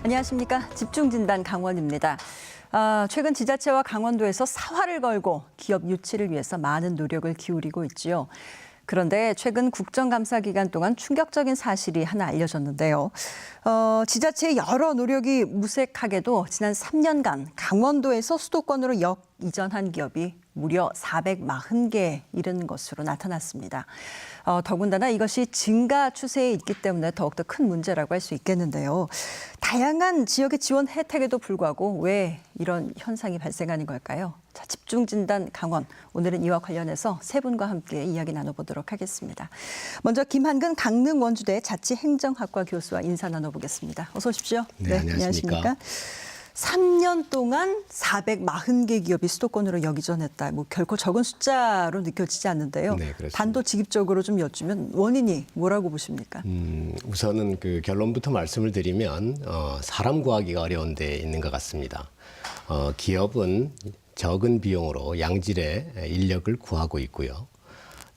안녕하십니까. 집중진단 강원입니다. 최근 지자체와 강원도에서 사활을 걸고 기업 유치를 위해서 많은 노력을 기울이고 있지요. 그런데 최근 국정감사 기간 동안 충격적인 사실이 하나 알려졌는데요. 지자체의 여러 노력이 무색하게도 지난 3년간 강원도에서 수도권으로 이전한 기업이 무려 440개에 이르는 것으로 나타났습니다. 더군다나 이것이 증가 추세에 있기 때문에 더욱더 큰 문제라고 할 수 있겠는데요. 다양한 지역의 지원 혜택에도 불구하고 왜 이런 현상이 발생하는 걸까요? 자, 집중진단 강원. 오늘은 이와 관련해서 세 분과 함께 이야기 나눠보도록 하겠습니다. 먼저 김한근 강릉원주대 자치행정학과 교수와 인사 나눠보겠습니다. 어서 오십시오. 네, 안녕하십니까. 3년 동안 440개 기업이 수도권으로 역이전했다. 결코 적은 숫자로 느껴지지 않는데요. 네, 그렇습니다. 단도직입적으로 좀 여쭈면 원인이 뭐라고 보십니까? 우선은 그 결론부터 말씀을 드리면 사람 구하기가 어려운 데 있는 것 같습니다. 기업은 적은 비용으로 양질의 인력을 구하고 있고요.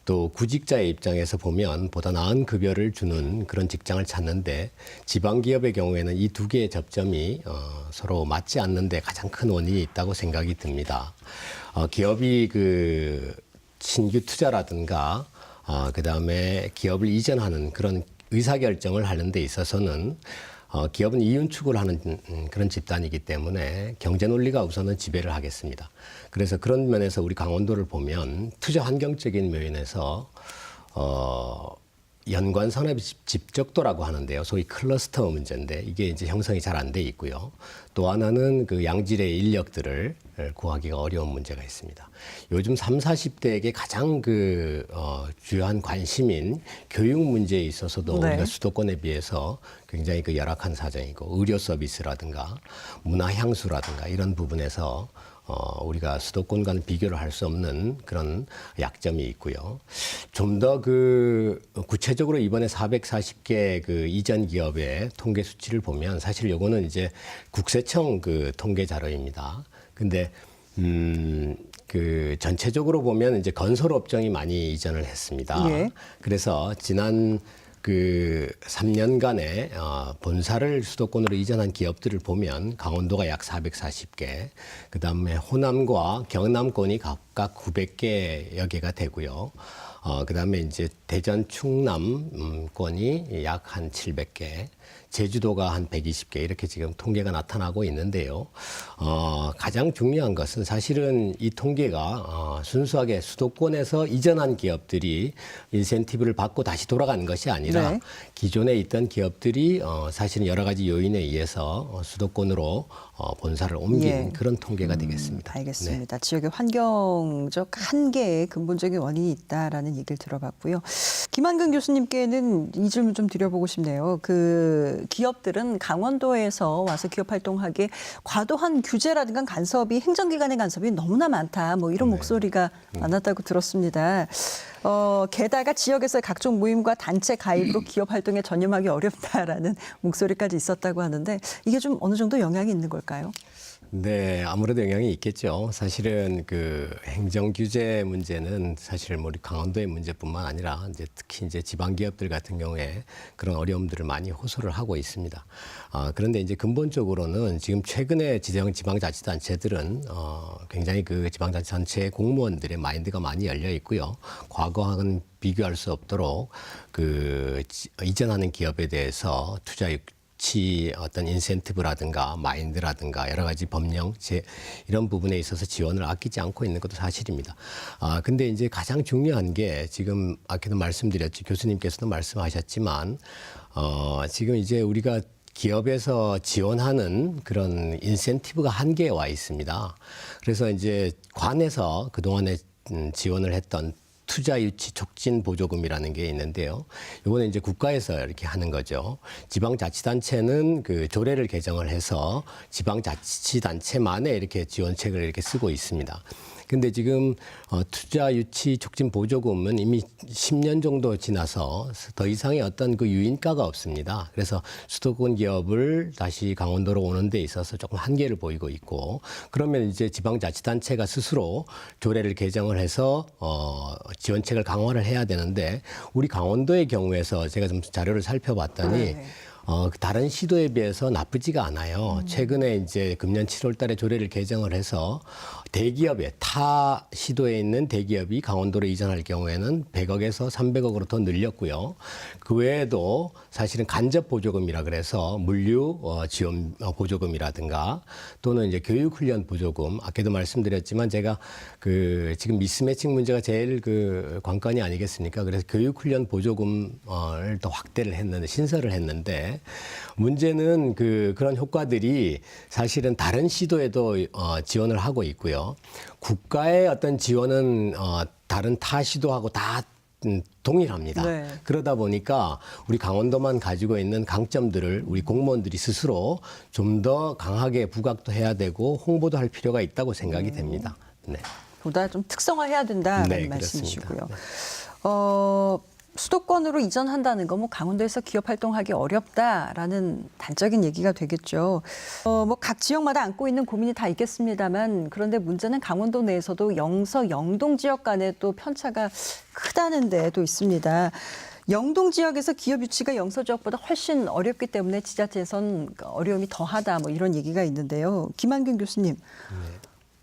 또 구직자의 입장에서 보면 보다 나은 급여를 주는 그런 직장을 찾는데 지방기업의 경우에는 이 두 개의 접점이 서로 맞지 않는 데 가장 큰 원인이 있다고 생각이 듭니다. 기업이 그 신규 투자라든가 그다음에 기업을 이전하는 그런 의사결정을 하는 데 있어서는 기업은 이윤 추구를 하는 그런 집단이기 때문에 경제 논리가 우선은 지배를 하겠습니다. 그래서 그런 면에서 우리 강원도를 보면 투자 환경적인 면에서 연관 산업의 집적도라고 하는데요. 소위 클러스터 문제인데 이게 이제 형성이 잘 안 돼 있고요. 또 하나는 그 양질의 인력들을 구하기가 어려운 문제가 있습니다. 요즘 30, 40대에게 가장 주요한 관심인 교육 문제에 있어서도 우리가 수도권에 비해서 굉장히 열악한 사정이고 의료 서비스라든가 문화 향수라든가 이런 부분에서 우리가 수도권과는 비교를 할 수 없는 그런 약점이 있고요. 좀 더 구체적으로 이번에 440개 이전 기업의 통계 수치를 보면 사실 요거는 이제 국세청 통계 자료입니다. 근데 전체적으로 보면 이제 건설 업종이 많이 이전을 했습니다. 예. 그래서 지난 3년간의 본사를 수도권으로 이전한 기업들을 보면 강원도가 약 440개, 그다음에 호남과 경남권이 각각 900개여 개가 되고요. 그다음에 이제 대전, 충남권이 약 한 700개, 제주도가 한 120개 이렇게 지금 통계가 나타나고 있는데요. 가장 중요한 것은 사실은 이 통계가 순수하게 수도권에서 이전한 기업들이 인센티브를 받고 다시 돌아가는 것이 아니라 기존에 있던 기업들이 사실은 여러 가지 요인에 의해서 수도권으로 본사를 옮긴 그런 통계가 되겠습니다. 알겠습니다. 지역의 환경적 한계에 근본적인 원인이 있다라는 얘기를 들어봤고요. 김한근 교수님께는 이 질문 좀 드려보고 싶네요. 기업들은 강원도에서 와서 기업 활동하기에 과도한 규제라든가 간섭이 행정기관의 간섭이 너무나 많다. 이런 목소리가 많았다고 들었습니다. 게다가 지역에서의 각종 모임과 단체 가입으로 기업 활동에 전념하기 어렵다라는 목소리까지 있었다고 하는데 이게 좀 어느 정도 영향이 있는 걸까요? 네, 아무래도 영향이 있겠죠. 사실은 행정 규제 문제는 사실 우리 강원도의 문제뿐만 아니라 특히 지방 기업들 같은 경우에 그런 어려움들을 많이 호소를 하고 있습니다. 그런데 이제 근본적으로는 지금 최근에 지방자치단체들은 굉장히 지방자치단체 공무원들의 마인드가 많이 열려 있고요. 과거와는 비교할 수 없도록 이전하는 기업에 대해서 어떤 인센티브라든가 마인드라든가 여러 가지 법령 이런 부분에 있어서 지원을 아끼지 않고 있는 것도 사실입니다. 근데 이제 가장 중요한 게 지금 아까도 말씀드렸죠. 교수님께서도 말씀하셨지만 지금 이제 우리가 기업에서 지원하는 그런 인센티브가 한계에 와 있습니다. 그래서 이제 관에서 그동안에 지원을 했던 투자 유치 촉진 보조금이라는 게 있는데요. 이거는 이제 국가에서 이렇게 하는 거죠. 지방자치단체는 조례를 개정을 해서 지방자치단체만의 이렇게 지원책을 이렇게 쓰고 있습니다. 근데 지금 투자 유치 촉진 보조금은 이미 10년 정도 지나서 더 이상의 어떤 유인가가 없습니다. 그래서 수도권 기업을 다시 강원도로 오는 데 있어서 조금 한계를 보이고 있고, 그러면 이제 지방자치단체가 스스로 조례를 개정을 해서 지원책을 강화를 해야 되는데, 우리 강원도의 경우에서 제가 좀 자료를 살펴봤더니 다른 시도에 비해서 나쁘지가 않아요. 최근에 이제 금년 7월 달에 조례를 개정을 해서 대기업에 타 시도에 있는 대기업이 강원도로 이전할 경우에는 100억에서 300억으로 더 늘렸고요. 그 외에도 사실은 간접 보조금이라 그래서 물류 지원 보조금이라든가 또는 이제 교육 훈련 보조금 아까도 말씀드렸지만 제가 그 지금 미스매칭 문제가 제일 그 관건이 아니겠습니까? 그래서 교육 훈련 보조금을 더 확대를 했는데 신설을 했는데 문제는 그런 효과들이 사실은 다른 시도에도 지원을 하고 있고요. 국가의 어떤 지원은 다른 타 시도하고 다 동일합니다. 네. 그러다 보니까 우리 강원도만 가지고 있는 강점들을 우리 공무원들이 스스로 좀 더 강하게 부각도 해야 되고 홍보도 할 필요가 있다고 생각이 됩니다. 네. 보다 좀 특성화해야 된다는 네, 말씀이시고요. 그렇습니다. 수도권으로 이전한다는 거 뭐 강원도에서 기업 활동하기 어렵다라는 단적인 얘기가 되겠죠. 뭐 각 지역마다 안고 있는 고민이 다 있겠습니다만 그런데 문제는 강원도 내에서도 영서, 영동 지역 간에 또 편차가 크다는 데도 있습니다. 영동 지역에서 기업 유치가 영서 지역보다 훨씬 어렵기 때문에 지자체에선 어려움이 더하다 뭐 이런 얘기가 있는데요. 김한균 교수님.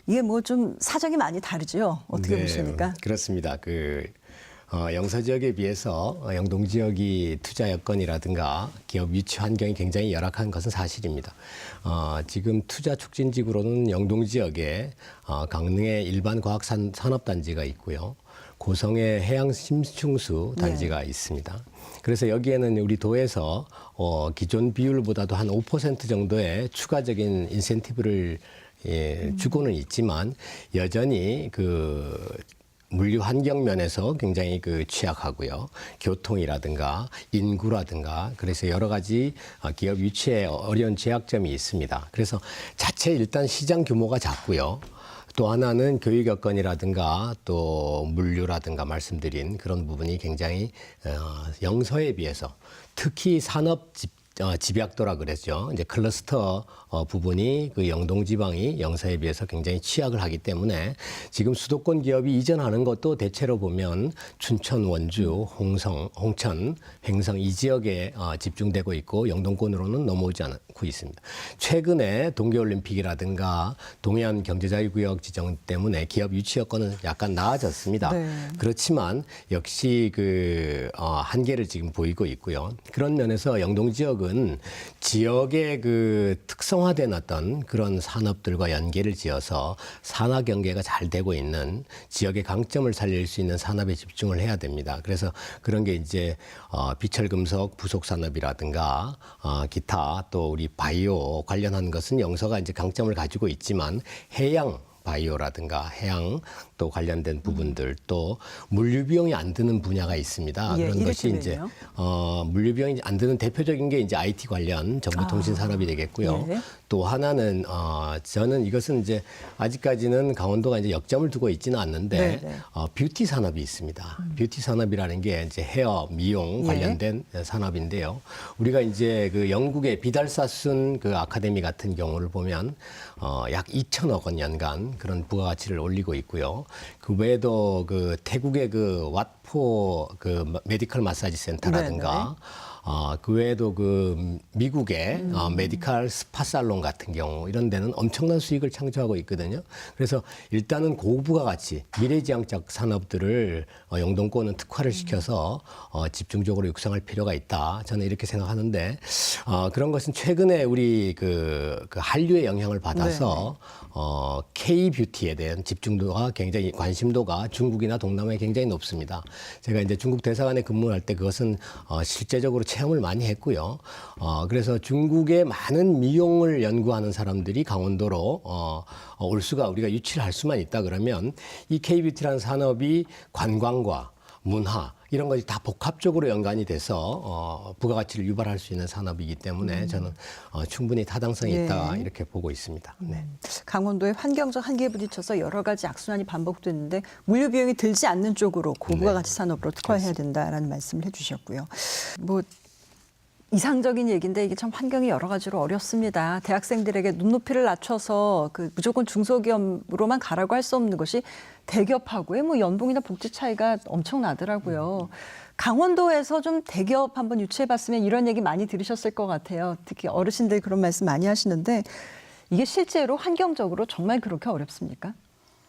이게 뭐 좀 사정이 많이 다르죠. 어떻게 네, 보십니까? 그렇습니다. 영서 지역에 비해서 영동 지역이 투자 여건이라든가 기업 유치 환경이 굉장히 열악한 것은 사실입니다. 지금 투자 촉진지구로는 영동 지역에 강릉의 일반 과학 산업단지가 있고요. 고성의 해양 심층수 단지가 있습니다. 그래서 여기에는 우리 도에서 기존 비율보다도 한 5% 정도의 추가적인 인센티브를 주고는 있지만 여전히 물류 환경 면에서 굉장히 취약하고요. 교통이라든가 인구라든가 그래서 여러 가지 기업 유치에 어려운 제약점이 있습니다. 그래서 자체 일단 시장 규모가 작고요. 또 하나는 교육 여건이라든가 또 물류라든가 말씀드린 그런 부분이 굉장히 영서에 비해서 특히 산업 집약도라 그랬죠. 이제 클러스터 부분이 영동 지방이 영서에 비해서 굉장히 취약을 하기 때문에 지금 수도권 기업이 이전하는 것도 대체로 보면 춘천, 원주, 홍천, 횡성 이 지역에 집중되고 있고 영동권으로는 넘어오지 않고 있습니다. 최근에 동계올림픽이라든가 동해안 경제자유구역 지정 때문에 기업 유치 여건은 약간 나아졌습니다. 네. 그렇지만 역시 한계를 지금 보이고 있고요. 그런 면에서 영동 지역은 지역의 특성화된 어떤 그런 산업들과 연계를 지어서 산화 경계가 잘 되고 있는 지역의 강점을 살릴 수 있는 산업에 집중을 해야 됩니다. 그래서 그런 게 이제 비철금속 부속 산업이라든가 기타 또 우리 바이오 관련한 것은 영서가 이제 강점을 가지고 있지만 해양 바이오라든가 해양 또 관련된 부분들 또 물류 비용이 안 드는 분야가 있습니다. 예, 그런 것이 이제 이를테면요? 물류 비용이 안 드는 대표적인 게 이제 IT 관련 정보통신 산업이 되겠고요. 예. 또 하나는 저는 이것은 이제 아직까지는 강원도가 이제 역점을 두고 있지는 않는데 네네. 뷰티 산업이 있습니다. 뷰티 산업이라는 게 이제 헤어 미용 관련된 산업인데요. 우리가 이제 영국의 비달사순 아카데미 같은 경우를 보면 약 2천억 원 연간 그런 부가가치를 올리고 있고요. 그 외에도 태국의 왓포 메디컬 마사지 센터라든가 그 외에도 미국의 메디컬 스파 살론 같은 경우 이런 데는 엄청난 수익을 창조하고 있거든요. 그래서 일단은 고부가가치 미래지향적 산업들을 영동권은 특화를 시켜서 집중적으로 육성할 필요가 있다. 저는 이렇게 생각하는데 그런 것은 최근에 우리 한류의 영향을 받아서 K-뷰티에 대한 집중도가 굉장히 관심도가 중국이나 동남아에 굉장히 높습니다. 제가 이제 중국 대사관에 근무할 때 그것은 실제적으로 체험을 많이 했고요. 그래서 중국의 많은 미용을 연구하는 사람들이 강원도로 올 수가 우리가 유치를 할 수만 있다 그러면 이 K-뷰티라는 산업이 관광과 문화 이런 것이 다 복합적으로 연관이 돼서 부가가치를 유발할 수 있는 산업이기 때문에 저는 충분히 타당성이 있다 이렇게 보고 있습니다. 네. 강원도의 환경적 한계에 부딪혀서 여러 가지 악순환이 반복됐는데 물류 비용이 들지 않는 쪽으로 고부가가치 산업으로 특화해야 된다라는 말씀을 해주셨고요. 뭐 이상적인 얘기인데 이게 참 환경이 여러 가지로 어렵습니다. 대학생들에게 눈높이를 낮춰서 그 무조건 중소기업으로만 가라고 할 수 없는 것이 대기업하고의 뭐 연봉이나 복지 차이가 엄청나더라고요. 강원도에서 좀 대기업 한번 유치해봤으면 이런 얘기 많이 들으셨을 것 같아요. 특히 어르신들 그런 말씀 많이 하시는데 이게 실제로 환경적으로 정말 그렇게 어렵습니까?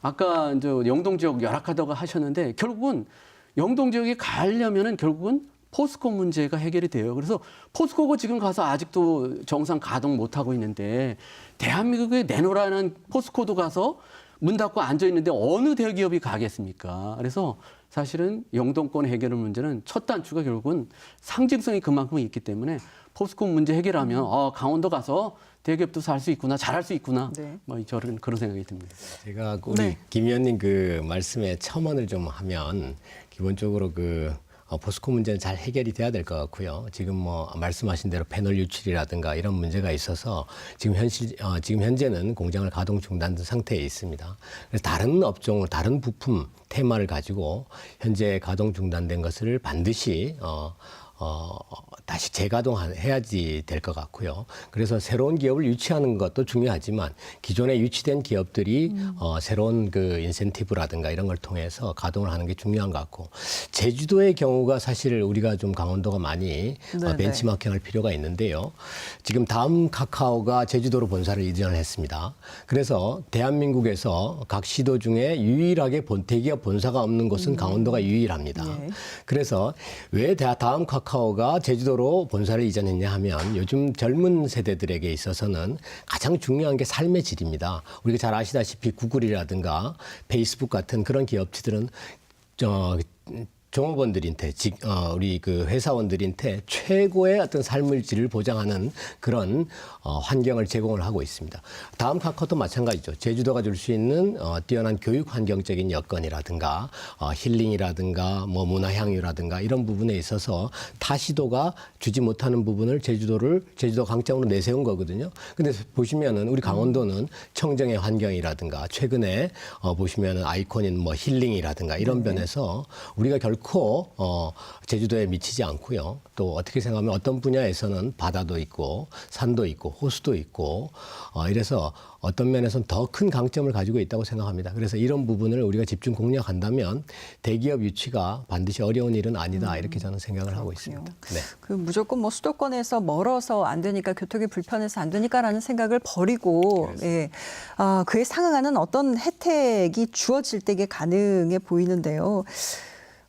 아까 이제 영동 지역 열악하다고 하셨는데 결국은 영동 지역에 가려면은 결국은 포스코 문제가 해결이 돼요. 그래서 포스코가 지금 가서 아직도 정상 가동 못 하고 있는데 대한민국에 내놓으라는 포스코도 가서 문 닫고 앉아 있는데 어느 대기업이 가겠습니까? 그래서 사실은 영동권 해결 문제는 첫 단추가 결국은 상징성이 그만큼 있기 때문에 포스코 문제 해결하면 강원도 가서 대기업도 살 수 있구나, 잘할 수 있구나. 네. 뭐 저는 그런 생각이 듭니다. 제가 우리 김 의원님 그 말씀에 첨언을 좀 하면 기본적으로 그 포스코 문제는 잘 해결이 돼야 될 것 같고요. 지금 뭐 말씀하신 대로 패널 유출이라든가 이런 문제가 있어서 지금 현재는 공장을 가동 중단된 상태에 있습니다. 그래서 다른 업종, 다른 부품 테마를 가지고 현재 가동 중단된 것을 반드시 다시 재가동해야지 될 것 같고요. 그래서 새로운 기업을 유치하는 것도 중요하지만 기존에 유치된 기업들이 새로운 그 인센티브라든가 이런 걸 통해서 가동을 하는 게 중요한 것 같고 제주도의 경우가 사실 우리가 좀 강원도가 많이 벤치마킹할 필요가 있는데요. 지금 다음 카카오가 제주도로 본사를 이전을 했습니다. 그래서 대한민국에서 각 시도 중에 유일하게 대기업 본사가 없는 곳은 강원도가 유일합니다. 예. 그래서 왜 다음 카카오가 제주도로 본사를 이전했냐 하면 요즘 젊은 세대들에게 있어서는 가장 중요한 게 삶의 질입니다. 우리가 잘 아시다시피 구글이라든가 페이스북 같은 그런 기업체들은 종업원들한테 우리 그 회사원들한테 최고의 어떤 삶의 질을 보장하는 그런 환경을 제공을 하고 있습니다. 다음 카카오도 마찬가지죠. 제주도가 줄 수 있는 뛰어난 교육 환경적인 여건이라든가 힐링이라든가 뭐 문화 향유라든가 이런 부분에 있어서 타 시도가 주지 못하는 부분을 제주도 강점으로 내세운 거거든요. 근데 보시면은 우리 강원도는 청정의 환경이라든가 최근에 보시면은 아이콘인 뭐 힐링이라든가 이런 면에서 우리가 결코 제주도에 미치지 않고요. 또 어떻게 생각하면 어떤 분야에서는 바다도 있고 산도 있고 호수도 있고 이래서 어떤 면에서는 더 큰 강점을 가지고 있다고 생각합니다. 그래서 이런 부분을 우리가 집중 공략한다면 대기업 유치가 반드시 어려운 일은 아니다 이렇게 저는 생각을 하고 있습니다. 네. 그 무조건 뭐 수도권에서 멀어서 안 되니까 교통이 불편해서 안 되니까라는 생각을 버리고 예, 그에 상응하는 어떤 혜택이 주어질 때 이게 가능해 보이는데요.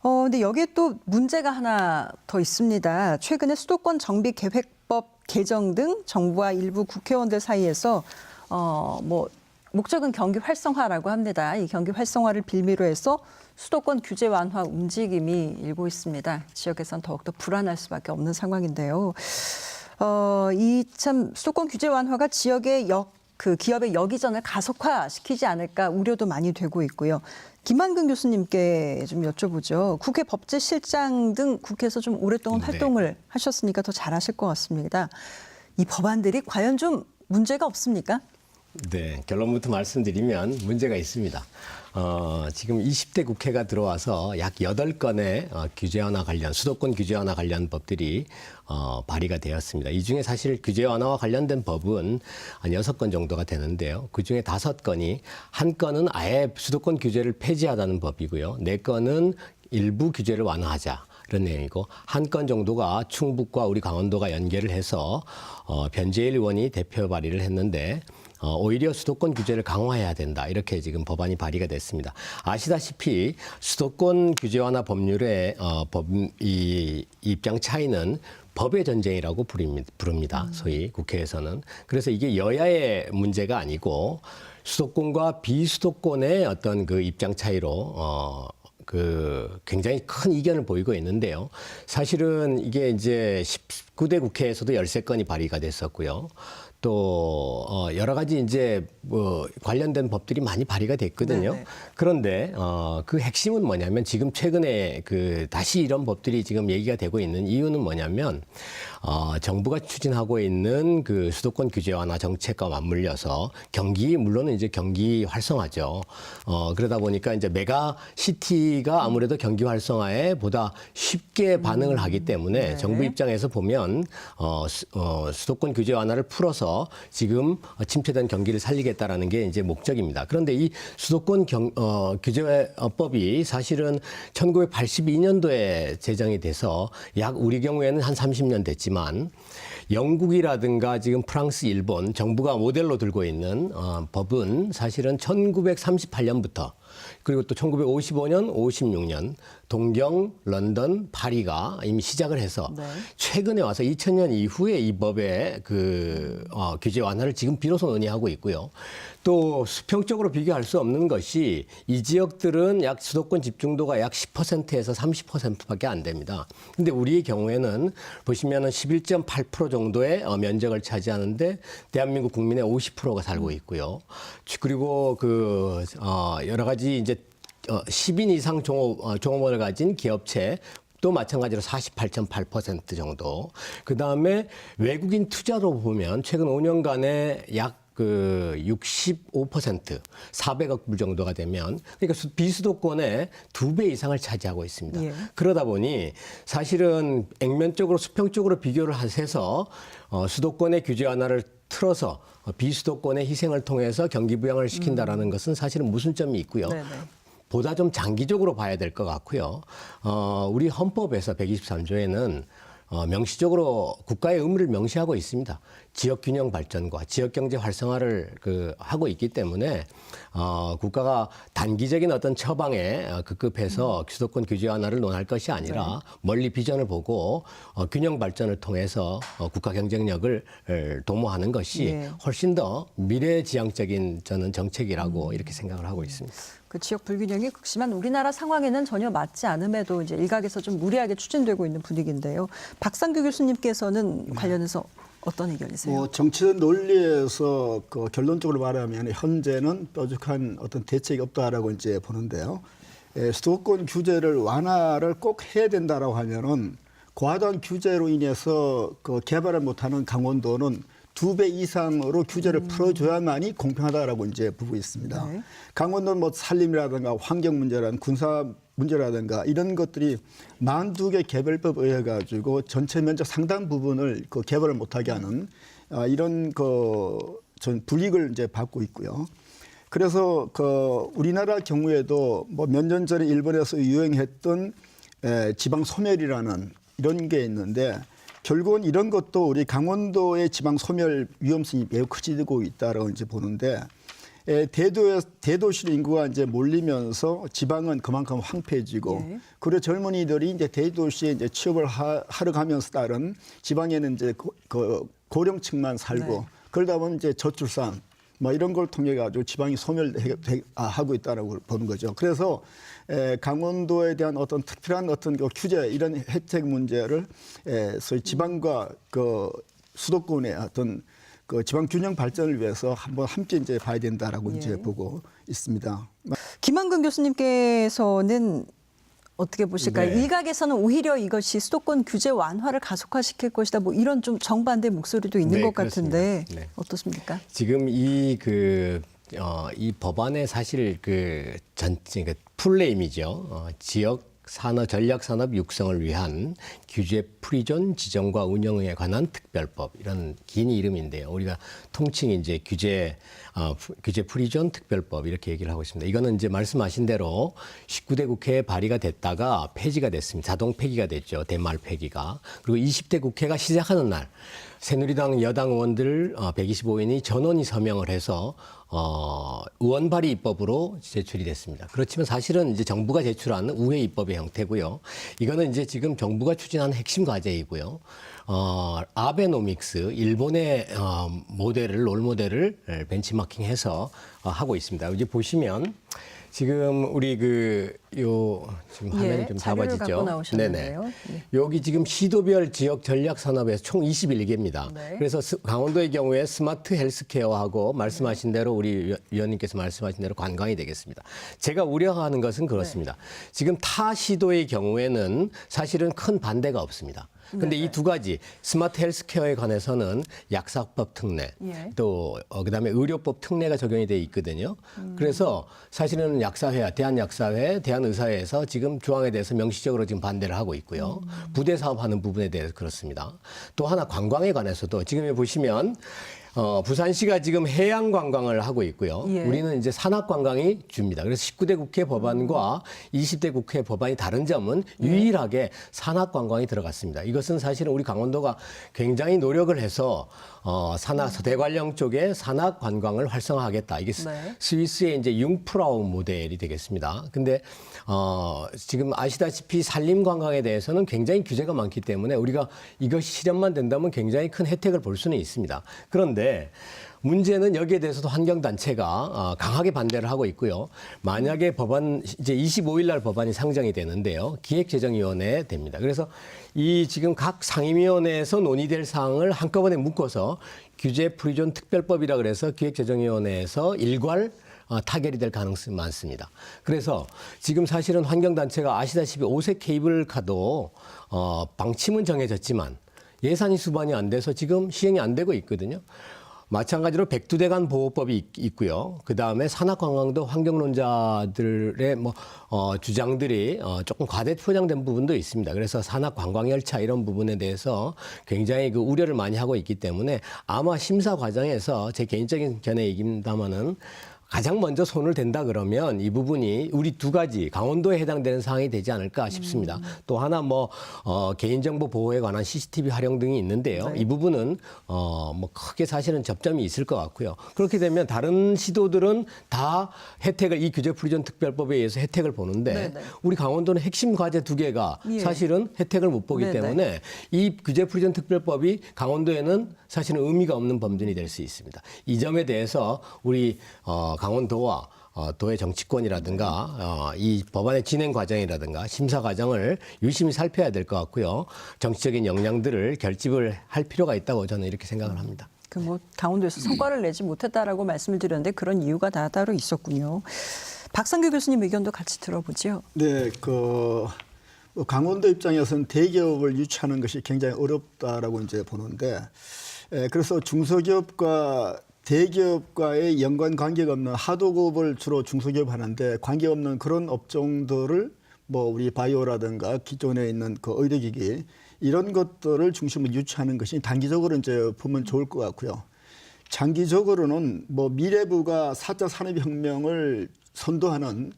근데 여기에 또 문제가 하나 더 있습니다. 최근에 수도권 정비 계획법 개정 등 정부와 일부 국회의원들 사이에서 뭐 목적은 경기 활성화라고 합니다. 이 경기 활성화를 빌미로 해서 수도권 규제 완화 움직임이 일고 있습니다. 지역에선 더욱더 불안할 수밖에 없는 상황인데요. 이 참 수도권 규제 완화가 지역의 기업의 역이전을 가속화시키지 않을까 우려도 많이 되고 있고요. 김만근 교수님께 좀 여쭤보죠. 국회 법제실장 등 국회에서 좀 오랫동안 활동을 하셨으니까 더 잘하실 것 같습니다. 이 법안들이 과연 좀 문제가 없습니까? 네, 결론부터 말씀드리면 문제가 있습니다. 지금 20대 국회가 들어와서 약 8건의 규제 완화 관련, 수도권 규제 완화 관련 법들이 발의가 되었습니다. 이 중에 사실 규제 완화와 관련된 법은 한 6건 정도가 되는데요. 그 중에 5건이 한 건은 아예 수도권 규제를 폐지하자는 법이고요. 4건은 일부 규제를 완화하자. 그런 내용이고 한 건 정도가 충북과 우리 강원도가 연계를 해서 변재일 의원이 대표 발의를 했는데 오히려 수도권 규제를 강화해야 된다. 이렇게 지금 법안이 발의가 됐습니다. 아시다시피 수도권 규제 완화 법률의 이 입장 차이는 법의 전쟁이라고 부릅니다. 소위 국회에서는. 그래서 이게 여야의 문제가 아니고 수도권과 비수도권의 어떤 그 입장 차이로 굉장히 큰 이견을 보이고 있는데요. 사실은 이게 이제 19대 국회에서도 13건이 발의가 됐었고요. 또 여러 가지 이제 뭐 관련된 법들이 많이 발의가 됐거든요. 네네. 그런데 그 핵심은 뭐냐면 지금 최근에 다시 이런 법들이 지금 얘기가 되고 있는 이유는 뭐냐면 정부가 추진하고 있는 그 수도권 규제 완화 정책과 맞물려서 물론은 이제 경기 활성화죠. 그러다 보니까 이제 메가 시티가 아무래도 경기 활성화에 보다 쉽게 반응을 하기 때문에 네. 정부 입장에서 보면 수도권 규제 완화를 풀어서 지금 침체된 경기를 살리겠다라는 게 이제 목적입니다. 그런데 이 수도권 규제법이 사실은 1982년도에 제정이 돼서 우리 경우에는 한 30년 됐지만 영국이라든가 지금 프랑스, 일본 정부가 모델로 들고 있는 법은 사실은 1938년부터 그리고 또 1955년, 56년 동경, 런던, 파리가 이미 시작을 해서 네. 최근에 와서 2000년 이후에 이 법의 규제 완화를 지금 비로소 논의하고 있고요. 또 수평적으로 비교할 수 없는 것이 이 지역들은 약 수도권 집중도가 약 10%에서 30%밖에 안 됩니다. 근데 우리의 경우에는 보시면은 11.8% 정도의 면적을 차지하는데 대한민국 국민의 50%가 살고 있고요. 그리고 여러 가지 이제 10인 이상 종업원을 가진 기업체 또 마찬가지로 48.8% 정도. 그다음에 외국인 투자로 보면 최근 5년간에 약 65%, 400억 불 정도가 되면 그러니까 비수도권의 2배 이상을 차지하고 있습니다. 예. 그러다 보니 사실은 액면적으로 수평적으로 비교를 해서 수도권의 규제 완화를 틀어서 비수도권의 희생을 통해서 경기 부양을 시킨다라는 것은 사실은 모순점이 있고요. 네네. 보다 좀 장기적으로 봐야 될 것 같고요. 우리 헌법에서 123조에는 명시적으로 국가의 의무를 명시하고 있습니다. 지역 균형 발전과 지역 경제 활성화를 하고 있기 때문에 국가가 단기적인 어떤 처방에 급급해서 수도권 규제 완화를 논할 것이 아니라 멀리 비전을 보고 균형 발전을 통해서 국가 경쟁력을 도모하는 것이 예. 훨씬 더 미래지향적인 저는 정책이라고 이렇게 생각을 하고 있습니다. 그 지역 불균형이 극심한 우리나라 상황에는 전혀 맞지 않음에도 이제 일각에서 좀 무리하게 추진되고 있는 분위기인데요. 박상규 교수님께서는 관련해서 어떤 의견이세요? 정치적 논리에서 결론적으로 말하면 현재는 뾰족한 어떤 대책이 없다라고 이제 보는데요. 수도권 규제를 완화를 꼭 해야 된다라고 하면은 과도한 규제로 인해서 개발을 못하는 강원도는 2배 이상으로 규제를 풀어줘야만이 공평하다라고 이제 보고 있습니다. 네. 강원도는 뭐 산림이라든가 환경 문제라든가 군사 문제라든가 이런 것들이 42개 개별법에 의해 가지고 전체 면적 상당 부분을 개발을 못하게 하는 이런 전 불이익을 이제 받고 있고요. 그래서 우리나라 경우에도 뭐 몇 년 전에 일본에서 유행했던 지방 소멸이라는 이런 게 있는데 결국은 이런 것도 우리 강원도의 지방 소멸 위험성이 매우 커지고 있다라고 이제 보는데 대도시 인구가 이제 몰리면서 지방은 그만큼 황폐해지고 예. 그리고 젊은이들이 이제 대도시에 이제 취업을 하러 가면서 따른 지방에는 이제 고령층만 살고 네. 그러다 보면 이제 저출산 뭐 이런 걸 통해 가지고 지방이 소멸하고 있다라고 보는 거죠. 그래서 강원도에 대한 어떤 특별한 어떤 규제 이런 혜택 문제를 소위 지방과 수도권의 어떤 지방 균형 발전을 위해서 한번 함께 이제 봐야 된다라고 이제 보고 있습니다. 김한근 교수님께서는 어떻게 보실까요? 네. 일각에서는 오히려 이것이 수도권 규제 완화를 가속화시킬 것이다. 뭐 이런 좀 정반대 목소리도 있는 네, 것 같은데 그렇습니다. 네. 어떻습니까? 지금 이 법안의 사실 풀네임이죠. 지역 산업 전략 산업 육성을 위한 규제 프리존 지정과 운영에 관한 특별법 이런 긴 이름인데요. 우리가 통칭 이제 규제 프리존 특별법 이렇게 얘기를 하고 있습니다. 이거는 이제 말씀하신 대로 19대 국회에 발의가 됐다가 폐지가 됐습니다. 자동 폐기가 됐죠. 대말 폐기가. 그리고 20대 국회가 시작하는 날 새누리당 여당 의원들 125인이 전원이 서명을 해서 의원 발의 입법으로 제출이 됐습니다. 그렇지만 사실은 이제 정부가 제출한 우회 입법의 형태고요. 이거는 이제 지금 정부가 추진하는 핵심 과제이고요. 아베노믹스 일본의 롤 모델을 벤치마킹해서 하고 있습니다. 이제 보시면 지금 우리 지금 화면이 좀 자료를 잡아지죠. 갖고 나오셨는데요. 네. 여기 지금 시도별 지역 전략 산업에서 총 21개입니다. 네. 그래서 강원도의 경우에 스마트 헬스케어하고 말씀하신 대로 우리 위원님께서 말씀하신 대로 관광이 되겠습니다. 제가 우려하는 것은 그렇습니다. 지금 타 시도의 경우에는 사실은 큰 반대가 없습니다. 근데 이 두 가지 스마트 헬스케어에 관해서는 약사법 특례 예. 또 그다음에 의료법 특례가 적용이 돼 있거든요. 그래서 사실은 약사회, 대한약사회, 대한의사회에서 지금 조항에 대해서 명시적으로 지금 반대를 하고 있고요. 부대 사업하는 부분에 대해서 그렇습니다. 또 하나 관광에 관해서도 지금 보시면 부산시가 지금 해양 관광을 하고 있고요. 예. 우리는 이제 산악 관광이 줍니다. 그래서 19대 국회 법안과 20대 국회 법안이 다른 점은 유일하게 산악 관광이 들어갔습니다. 이것은 사실은 우리 강원도가 굉장히 노력을 해서 산악 서대관령 쪽에 산악 관광을 활성화하겠다. 이게 네. 스위스의 이제 융프라우 모델이 되겠습니다. 근데 지금 아시다시피 산림 관광에 대해서는 굉장히 규제가 많기 때문에 우리가 이것이 실현만 된다면 굉장히 큰 혜택을 볼 수는 있습니다. 그런데 문제는 여기에 대해서도 환경단체가 강하게 반대를 하고 있고요. 만약에 법안 이제 25일 날 법안이 상정이 되는데요. 기획재정위원회에 됩니다. 그래서 이 지금 각 상임위원회에서 논의될 사항을 한꺼번에 묶어서 규제 프리존 특별법이라 그래서 기획재정위원회에서 일괄 타결이 될 가능성이 많습니다. 그래서 지금 사실은 환경단체가 아시다시피 5색 케이블카도 방침은 정해졌지만 예산이 수반이 안 돼서 지금 시행이 안 되고 있거든요. 마찬가지로 백두대간 보호법이 있고요. 그다음에 산악관광도 환경론자들의 주장들이 조금 과대 포장된 부분도 있습니다. 그래서 산악관광열차 이런 부분에 대해서 굉장히 그 우려를 많이 하고 있기 때문에 아마 심사 과정에서 제 개인적인 견해이긴다마는 가장 먼저 손을 댄다 그러면 이 부분이 우리 두 가지 강원도에 해당되는 사항이 되지 않을까 싶습니다. 또 하나 개인정보 보호에 관한 CCTV 활용 등이 있는데요. 네. 이 부분은 크게 사실은 접점이 있을 것 같고요. 그렇게 되면 다른 시도들은 다 혜택을 이 규제 프리존 특별법에 의해서 혜택을 보는데 네네. 우리 강원도는 핵심 과제 두 개가 예. 사실은 혜택을 못 보기 네네. 때문에 이 규제 프리존 특별법이 강원도에는 사실은 의미가 없는 범준이 될 수 있습니다. 이 점에 대해서 우리 강원도와 도의 정치권이라든가 이 법안의 진행 과정이라든가 심사 과정을 유심히 살펴야 될 것 같고요. 정치적인 역량들을 결집을 할 필요가 있다고 저는 이렇게 생각을 합니다. 강원도에서 성과를 내지 못했다라고 말씀을 드렸는데 그런 이유가 다 따로 있었군요. 박상규 교수님 의견도 같이 들어보죠. 네, 강원도 입장에서는 대기업을 유치하는 것이 굉장히 어렵다라고 이제 보는데, 그래서 중소기업과 대기업과의 연관 관계가 없는 하도급을 주로 중소기업 하는데 관계없는 그런 업종들을 우리 바이오라든가 기존에 있는 그 의료기기 이런 것들을 중심으로 유치하는 것이 단기적으로 이제 보면 좋을 것 같고요. 장기적으로는 미래부가 4차 산업혁명을 선도하는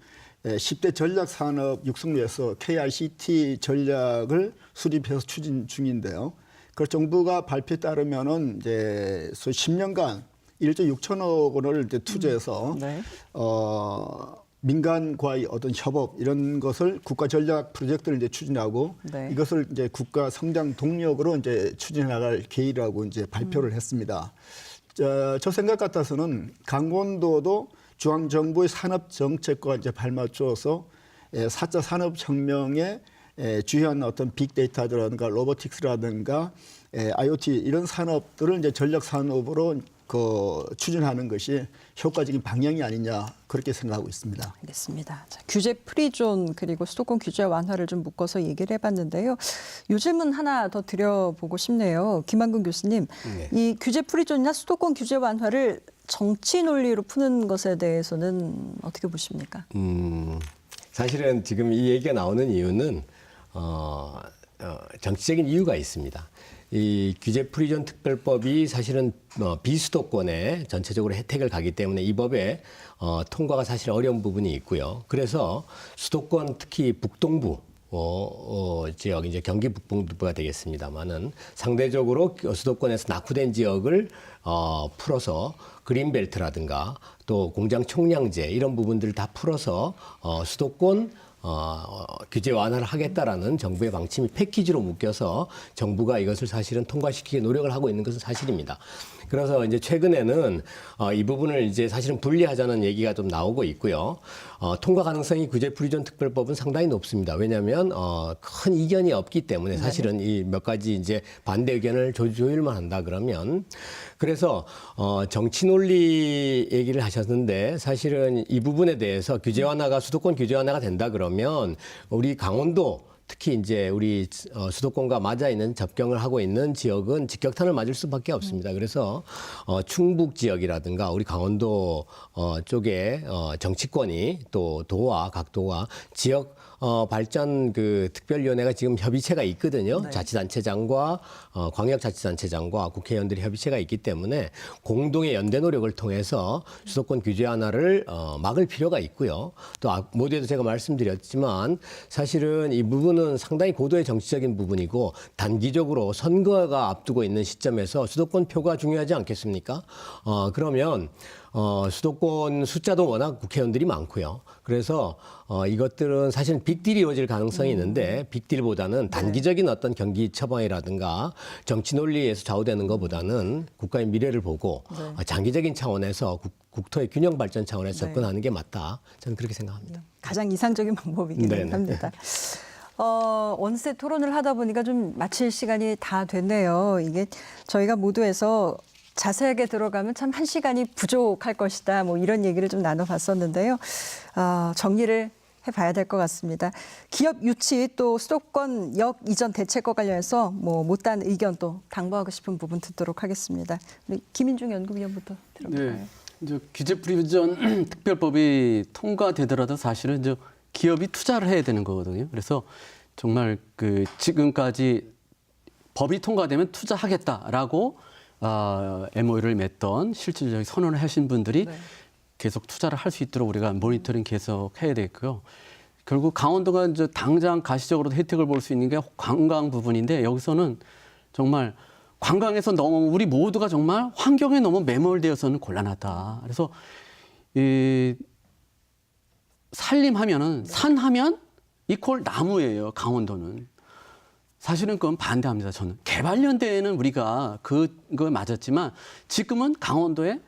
10대 전략산업 육성위에서 KRCT 전략을 수립해서 추진 중인데요. 그 정부가 발표에 따르면은 이제 소위 10년간 1조 6천억 원을 이제 투자해서 네. 민간과의 어떤 협업 이런 것을 국가 전략 프로젝트를 이제 추진하고 네. 이것을 이제 국가 성장 동력으로 이제 추진해 나갈 계획이라고 이제 발표를 했습니다. 저 생각 같아서는 강원도도 중앙 정부의 산업 정책과 이제 발맞춰서 4차 산업혁명의 주요한 어떤 빅데이터라든가 로보틱스라든가 IoT 이런 산업들을 이제 전략 산업으로 추진하는 것이 효과적인 방향이 아니냐 그렇게 생각하고 있습니다. 알겠습니다. 자, 규제 프리존 그리고 수도권 규제 완화를 좀 묶어서 얘기를 해봤는데요. 요 질문 하나 더 드려보고 싶네요. 김한근 교수님, 네. 이 규제 프리존이나 수도권 규제 완화를 정치 논리로 푸는 것에 대해서는 어떻게 보십니까? 사실은 지금 이 얘기가 나오는 이유는 정치적인 이유가 있습니다. 이 규제 프리존 특별법이 사실은 비수도권에 전체적으로 혜택을 가기 때문에 이 법의 통과가 사실 어려운 부분이 있고요. 그래서 수도권 특히 북동부 지역 이제 경기 북동부가 되겠습니다만은 상대적으로 수도권에서 낙후된 지역을 풀어서 그린벨트라든가 또 공장 총량제 이런 부분들을 다 풀어서 수도권 규제 완화를 하겠다라는 정부의 방침이 패키지로 묶여서 정부가 이것을 사실은 통과시키기 노력을 하고 있는 것은 사실입니다. 그래서 이제 최근에는 이 부분을 이제 사실은 분리하자는 얘기가 좀 나오고 있고요. 통과 가능성이 규제 프리존 특별법은 상당히 높습니다. 왜냐하면 큰 이견이 없기 때문에 사실은 이 몇 가지 이제 반대 의견을 조율만 한다 그러면 그래서 정치 논리 얘기를 하셨는데 사실은 이 부분에 대해서 규제 완화가 수도권 규제 완화가 된다 그러면 우리 강원도 특히 이제 우리 수도권과 맞아 있는 접경을 하고 있는 지역은 직격탄을 맞을 수밖에 없습니다. 그래서 충북 지역이라든가 우리 강원도 쪽에 정치권이 또 도와 각 도와 지역 발전 그 특별위원회가 지금 협의체가 있거든요. 네. 자치단체장과 광역자치단체장과 국회의원들이 협의체가 있기 때문에 공동의 연대 노력을 통해서 수도권 규제 완화를 막을 필요가 있고요. 또 모두에도 제가 말씀드렸지만 사실은 이 부분은 상당히 고도의 정치적인 부분이고 단기적으로 선거가 앞두고 있는 시점에서 수도권 표가 중요하지 않겠습니까? 그러면 수도권 숫자도 워낙 국회의원들이 많고요. 그래서 이것들은 사실 빅딜이 이루어질 가능성이 있는데 빅딜보다는 단기적인 어떤 경기 처방이라든가 정치 논리에서 좌우되는 것보다는 국가의 미래를 보고 장기적인 차원에서 국토의 균형 발전 차원에서 접근하는 게 맞다. 저는 그렇게 생각합니다. 가장 이상적인 방법이긴 네네. 합니다. 원세 토론을 하다 보니까 좀 마칠 시간이 다 됐네요. 이게 저희가 모두에서 자세하게 들어가면 참 1시간이 부족할 것이다. 뭐 이런 얘기를 좀 나눠봤었는데요. 정리를 해봐야 될 것 같습니다. 기업 유치 또 수도권 역 이전 대책과 관련해서 뭐 못다한 의견 또 당부하고 싶은 부분 듣도록 하겠습니다. 우리 김인중 연구위원부터 들어볼까요? 네. 이제 규제 프리전 특별법이 통과되더라도 사실은 이제 기업이 투자를 해야 되는 거거든요. 그래서 정말 그 지금까지 법이 통과되면 투자하겠다라고 MOU를 맺던 실질적인 선언을 하신 분들이 계속 투자를 할 수 있도록 우리가 모니터링 계속 해야 되고요. 결국 강원도가 이제 당장 가시적으로도 혜택을 볼 수 있는 게 관광 부분인데 여기서는 정말 관광에서 너무 우리 모두가 정말 환경에 너무 매몰되어서는 곤란하다. 그래서 이 산림하면은 산하면 이퀄 나무예요. 강원도는. 사실은 그건 반대합니다. 저는 개발연대에는 우리가 그거 맞았지만 지금은 강원도에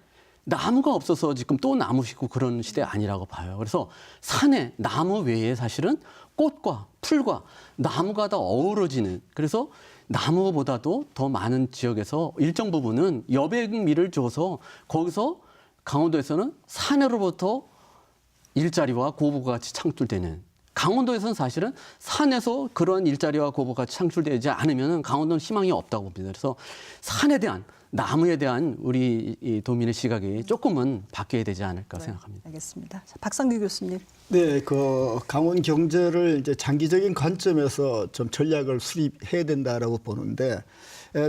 나무가 없어서 지금 또 나무 심고 그런 시대 아니라고 봐요. 그래서 산에 나무 외에 사실은 꽃과 풀과 나무가 다 어우러지는 그래서 나무보다도 더 많은 지역에서 일정 부분은 여백미를 줘서 거기서 강원도에서는 산으로부터 일자리와 고부가 같이 창출되는 강원도에서는 사실은 산에서 그런 일자리와 고부가 같이 창출되지 않으면 강원도는 희망이 없다고 봅니다. 그래서 산에 대한 나무에 대한 우리 이 도민의 시각이 조금은 바뀌어야 되지 않을까 생각합니다. 알겠습니다. 자, 박상규 교수님. 네, 그 강원 경제를 이제 장기적인 관점에서 좀 전략을 수립해야 된다라고 보는데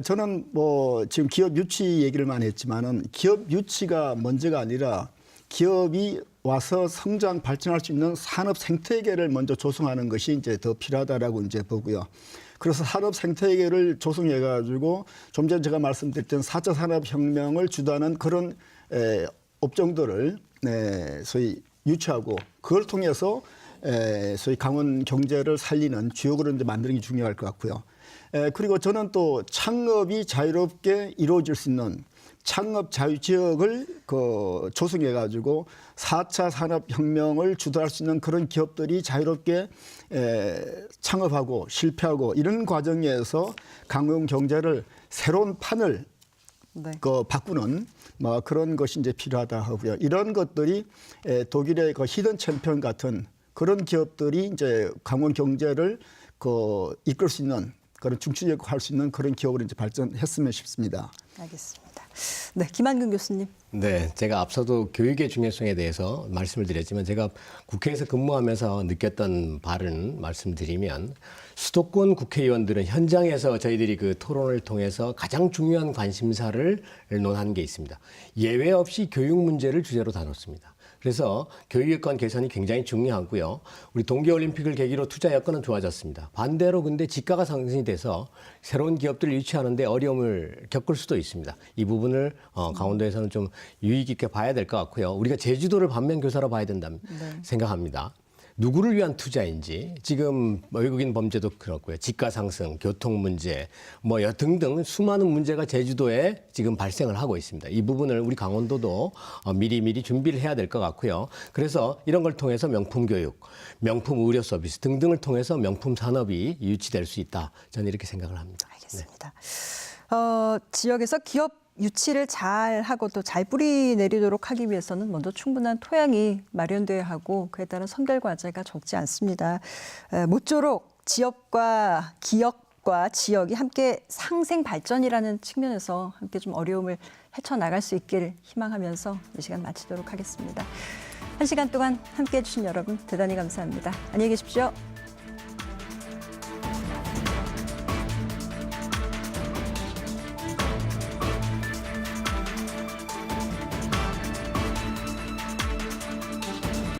저는 뭐 지금 기업 유치 얘기를 많이 했지만은 기업 유치가 먼저가 아니라 기업이 와서 성장 발전할 수 있는 산업 생태계를 먼저 조성하는 것이 이제 더 필요하다라고 이제 보고요. 그래서 산업 생태계를 조성해 가지고 좀 전에 제가 말씀드렸던 4차 산업혁명을 주도하는 그런 업종들을 소위 유치하고 그걸 통해서 소위 강원 경제를 살리는 주역으로 이제 만드는 게 중요할 것 같고요. 그리고 저는 또 창업이 자유롭게 이루어질 수 있는 창업 자유 지역을 조성해 가지고 4차 산업혁명을 주도할 수 있는 그런 기업들이 자유롭게 창업하고 실패하고 이런 과정에서 강원 경제를 새로운 판을 바꾸는 뭐 그런 것이 이제 필요하다 하고요. 이런 것들이 독일의 히든 챔피언 같은 그런 기업들이 이제 강원 경제를 이끌 수 있는 그런 중추적으로 할 수 있는 그런 기업으로 이제 발전했으면 싶습니다. 알겠습니다. 네, 김한근 교수님. 네, 제가 앞서도 교육의 중요성에 대해서 말씀을 드렸지만 제가 국회에서 근무하면서 느꼈던 바를 말씀드리면 수도권 국회의원들은 현장에서 저희들이 그 토론을 통해서 가장 중요한 관심사를 논하는 게 있습니다. 예외 없이 교육 문제를 주제로 다뤘습니다. 그래서 교육 여건 개선이 굉장히 중요하고요. 우리 동계올림픽을 계기로 투자 여건은 좋아졌습니다. 반대로 근데 지가가 상승이 돼서 새로운 기업들을 유치하는데 어려움을 겪을 수도 있습니다. 이 부분을 강원도에서는 좀 유의 깊게 봐야 될 것 같고요. 우리가 제주도를 반면교사로 봐야 된다고 생각합니다. 누구를 위한 투자인지 지금 외국인 범죄도 그렇고요. 지가 상승, 교통 문제 뭐 등등 수많은 문제가 제주도에 지금 발생을 하고 있습니다. 이 부분을 우리 강원도도 미리미리 준비를 해야 될 것 같고요. 그래서 이런 걸 통해서 명품 교육, 명품 의료 서비스 등등을 통해서 명품 산업이 유치될 수 있다. 저는 이렇게 생각을 합니다. 알겠습니다. 지역에서 기업 유치를 잘 하고 또 잘 뿌리 내리도록 하기 위해서는 먼저 충분한 토양이 마련돼야 하고 그에 따른 선별 과제가 적지 않습니다. 모쪼록 지역과 기업과 지역이 함께 상생 발전이라는 측면에서 함께 좀 어려움을 헤쳐나갈 수 있기를 희망하면서 이 시간 마치도록 하겠습니다. 한 시간 동안 함께해 주신 여러분 대단히 감사합니다. 안녕히 계십시오.